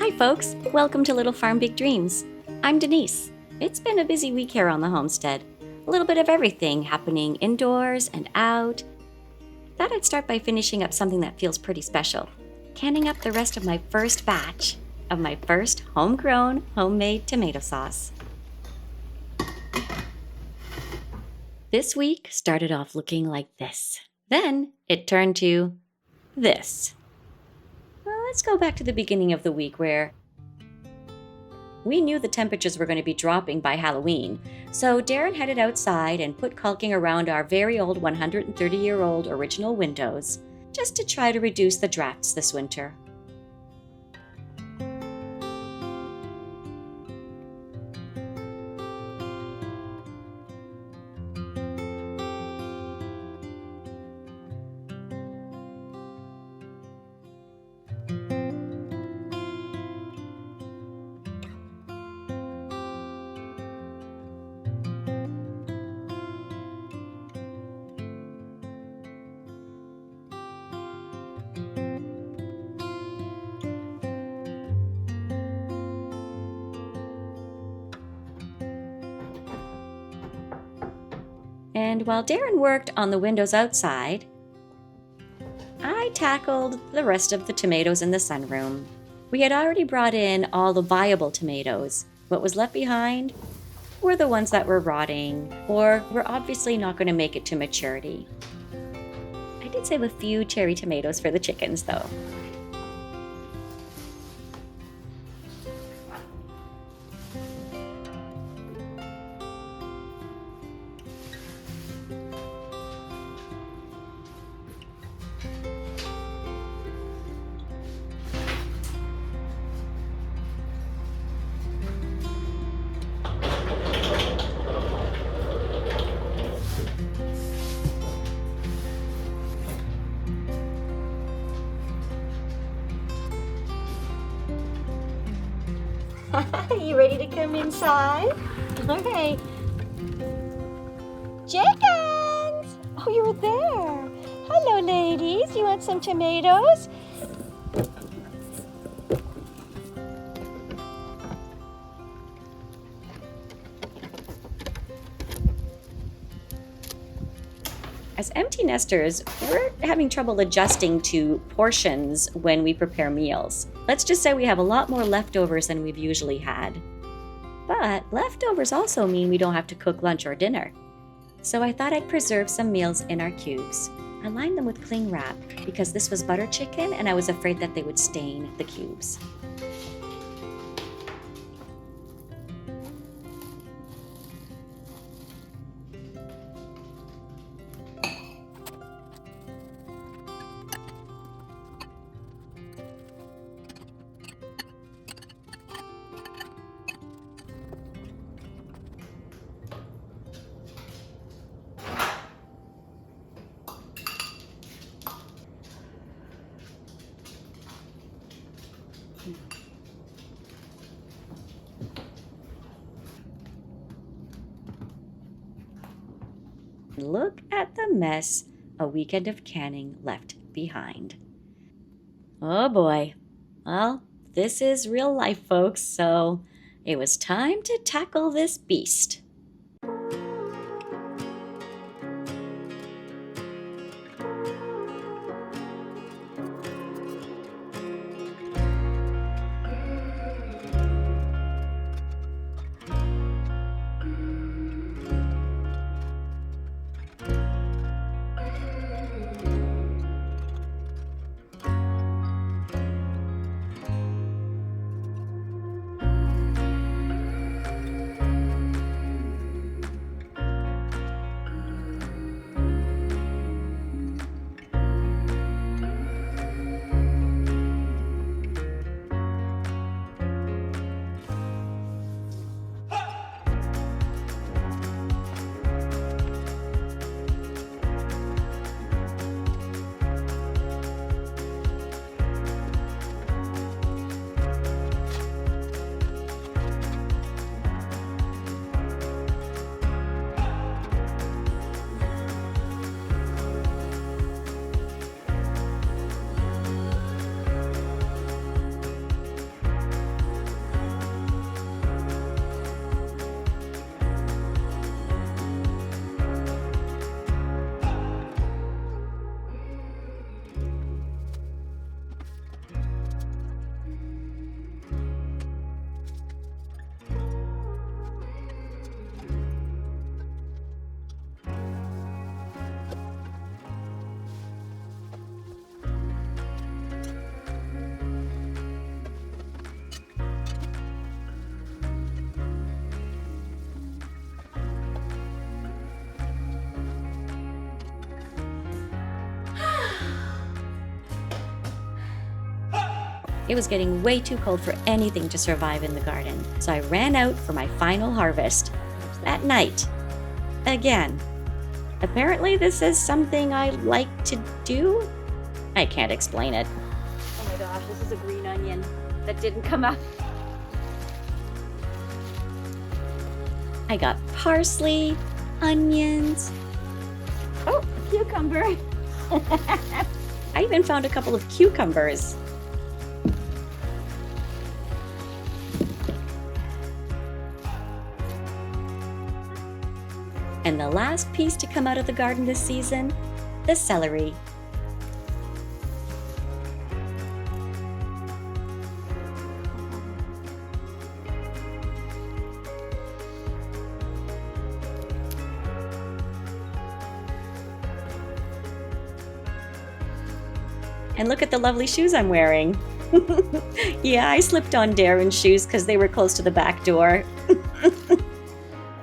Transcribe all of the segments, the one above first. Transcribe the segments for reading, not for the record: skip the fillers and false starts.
Hi folks, welcome to Little Farm Big Dreams. I'm Denise. It's been a busy week here on the homestead. A little bit of everything happening indoors and out. Thought I'd start by finishing up something that feels pretty special. Canning up the rest of my first batch of my first homegrown, homemade tomato sauce. This week started off looking like this. Then it turned to this. Well, let's go back to the beginning of the week where we knew the temperatures were going to be dropping by Halloween. So Darren headed outside and put caulking around our very old 130-year-old original windows just to try to reduce the drafts this winter. And while Darren worked on the windows outside, I tackled the rest of the tomatoes in the sunroom. We had already brought in all the viable tomatoes. What was left behind were the ones that were rotting or were obviously not going to make it to maturity. I did save a few cherry tomatoes for the chickens, though. You ready to come inside? All right. Chickens! Oh, you were there. Hello, ladies. You want some tomatoes? As empty nesters, we're having trouble adjusting to portions when we prepare meals. Let's just say we have a lot more leftovers than we've usually had. But leftovers also mean we don't have to cook lunch or dinner. So I thought I'd preserve some meals in our cubes. I lined them with cling wrap because this was butter chicken and I was afraid that they would stain the cubes. Look at the mess a weekend of canning left behind. Oh boy. Well, this is real life, folks, so it was time to tackle this beast. It was getting way too cold for anything to survive in the garden, so I ran out for my final harvest. At night. Again. Apparently this is something I like to do? I can't explain it. Oh my gosh, this is a green onion that didn't come up. I got parsley, onions. Oh, a cucumber. I even found a couple of cucumbers. And the last piece to come out of the garden this season, the celery. And look at the lovely shoes I'm wearing. Yeah, I slipped on Darren's shoes because they were close to the back door. I'm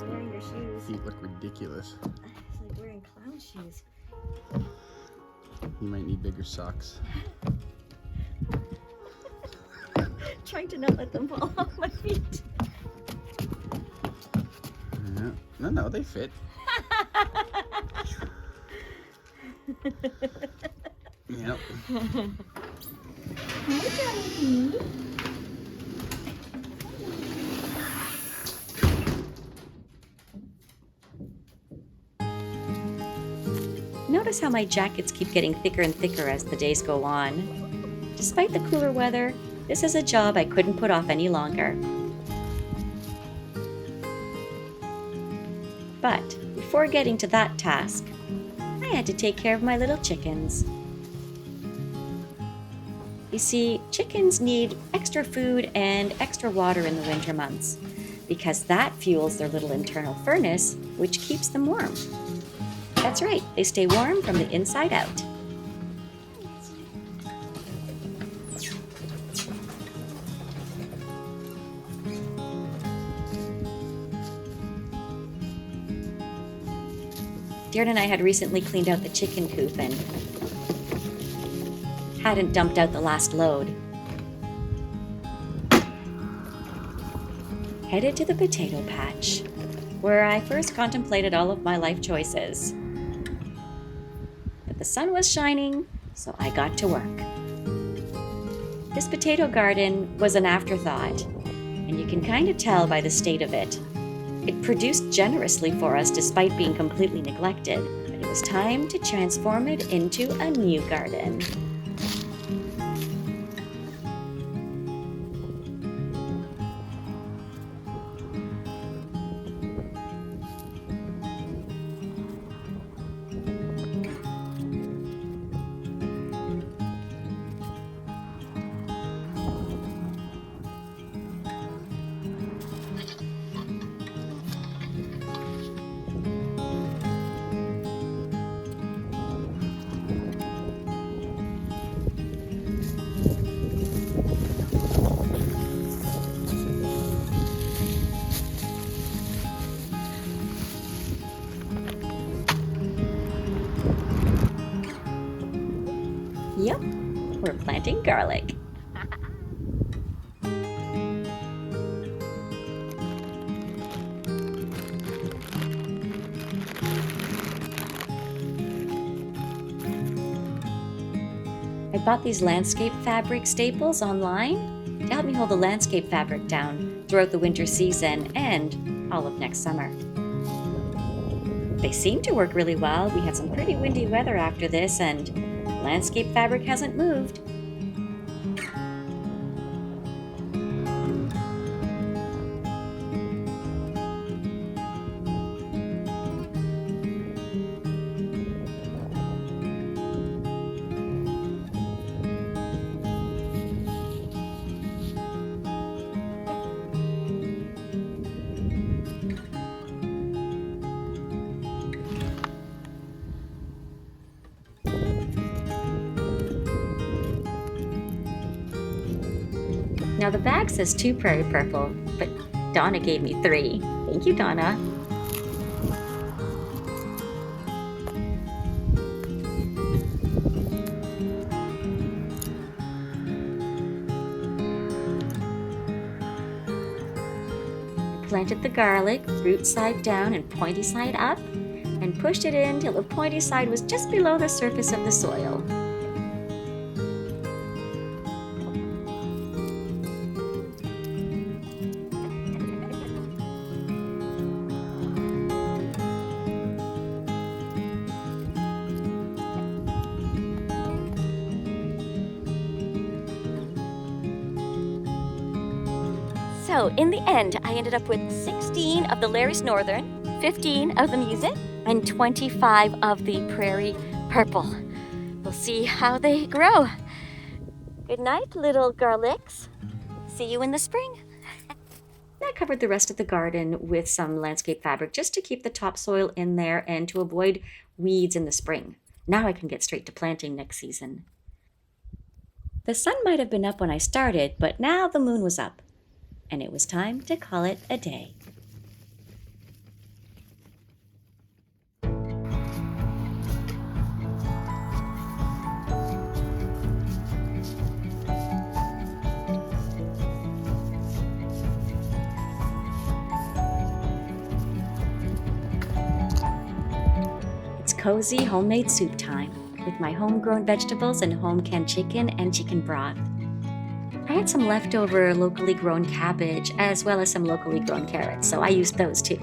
wearing your shoes. Feet look ridiculous. It's like wearing clown shoes. You might need bigger socks. Trying to not let them fall off my feet. Yeah. No, they fit. Yep. Notice how my jackets keep getting thicker and thicker as the days go on. Despite the cooler weather, this is a job I couldn't put off any longer. But before getting to that task, I had to take care of my little chickens. You see, chickens need extra food and extra water in the winter months because that fuels their little internal furnace, which keeps them warm. That's right, they stay warm from the inside out. Darren and I had recently cleaned out the chicken coop and hadn't dumped out the last load. Headed to the potato patch, where I first contemplated all of my life choices. But the sun was shining, so I got to work. This potato garden was an afterthought, and you can kind of tell by the state of it. It produced generously for us despite being completely neglected, but it was time to transform it into a new garden. Yep, we're planting garlic. I bought these landscape fabric staples online to help me hold the landscape fabric down throughout the winter season and all of next summer. They seem to work really well. We had some pretty windy weather after this, and landscape fabric hasn't moved. Now the bag says 2 prairie purple, but Donna gave me 3. Thank you, Donna. planted the garlic, root side down and pointy side up, and pushed it in till the pointy side was just below the surface of the soil. So in the end, I ended up with 16 of the Larry's Northern, 15 of the Music, and 25 of the Prairie Purple. We'll see how they grow. Good night, little garlics. See you in the spring. I covered the rest of the garden with some landscape fabric just to keep the topsoil in there and to avoid weeds in the spring. Now I can get straight to planting next season. The sun might have been up when I started, but now the moon was up, and it was time to call it a day. It's cozy homemade soup time with my homegrown vegetables and home canned chicken and chicken broth. I had some leftover locally grown cabbage as well as some locally grown carrots, so I used those too.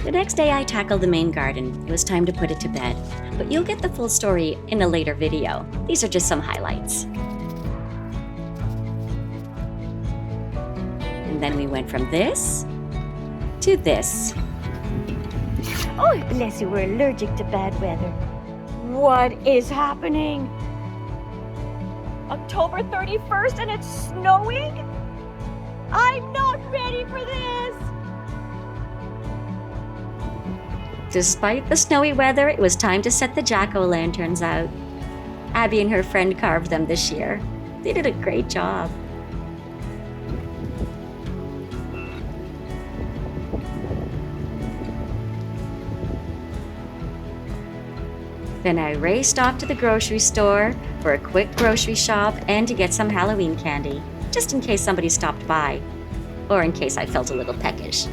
The next day I tackled the main garden. It was time to put it to bed. But you'll get the full story in a later video. These are just some highlights. And then we went from this to this. Oh, bless you, we're allergic to bad weather. What is happening? October 31st and it's snowing? I'm not ready for this! Despite the snowy weather, it was time to set the jack-o'-lanterns out. Abby and her friend carved them this year. They did a great job. Then I raced off to the grocery store for a quick grocery shop and to get some Halloween candy, just in case somebody stopped by, or in case I felt a little peckish.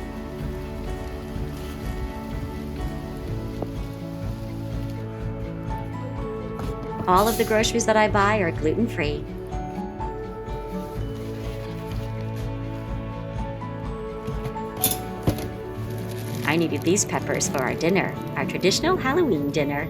All of the groceries that I buy are gluten-free. I needed these peppers for our dinner, our traditional Halloween dinner.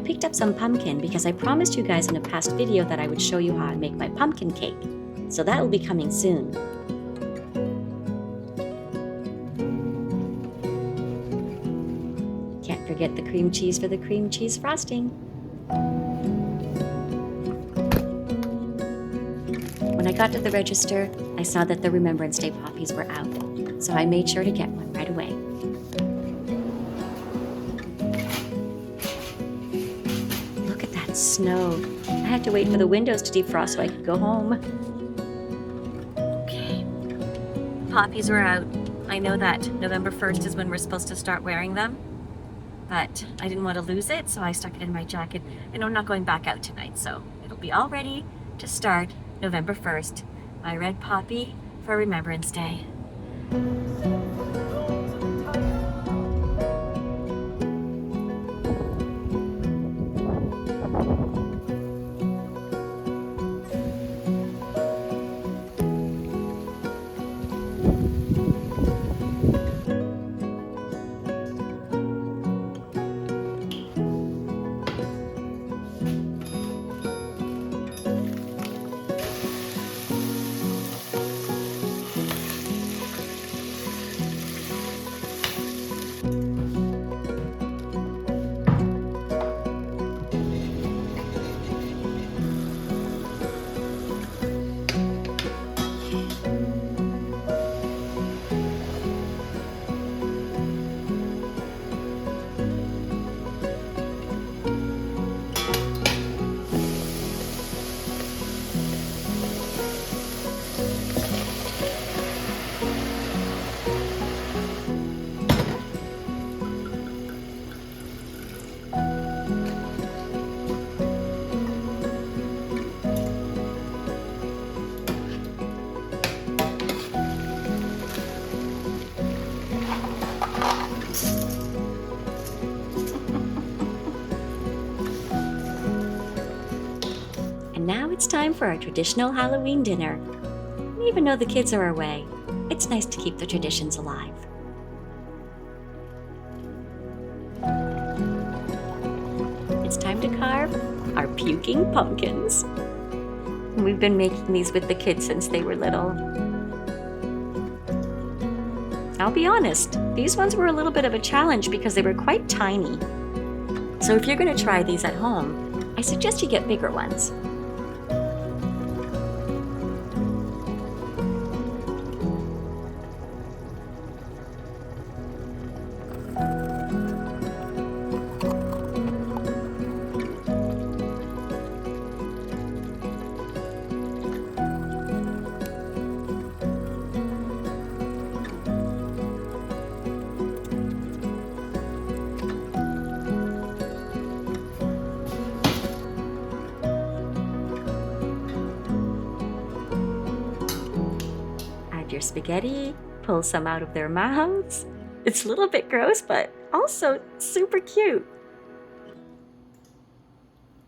picked up some pumpkin because I promised you guys in a past video that I would show you how I make my pumpkin cake. So that will be coming soon. Can't forget the cream cheese for the cream cheese frosting. When I got to the register, I saw that the Remembrance Day poppies were out, so I made sure to get one right away. Look at that snow. I had to wait for the windows to defrost so I could go home. Okay, poppies were out. I know that November 1st is when we're supposed to start wearing them, but I didn't want to lose it, so I stuck it in my jacket. And I'm not going back out tonight, so it'll be all ready to start November 1st, my red poppy for Remembrance Day. Now it's time for our traditional Halloween dinner. And even though the kids are away, it's nice to keep the traditions alive. It's time to carve our puking pumpkins. We've been making these with the kids since they were little. I'll be honest, these ones were a little bit of a challenge because they were quite tiny. So if you're going to try these at home, I suggest you get bigger ones. Your spaghetti, pull some out of their mouths. It's a little bit gross, but also super cute.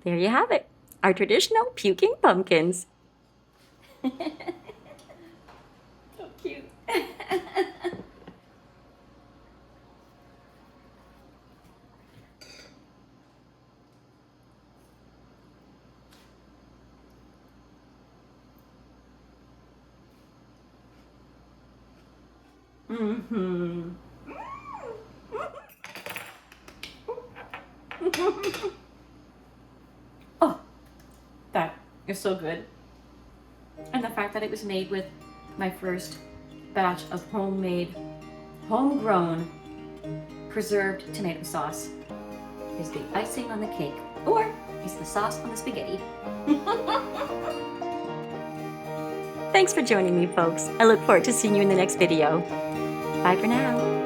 There you have it, our traditional puking pumpkins. So cute. Mm-hmm. Oh, that is so good. And the fact that it was made with my first batch of homemade, homegrown, preserved tomato sauce is the icing on the cake, or is the sauce on the spaghetti. Thanks for joining me, folks. I look forward to seeing you in the next video. Bye for now.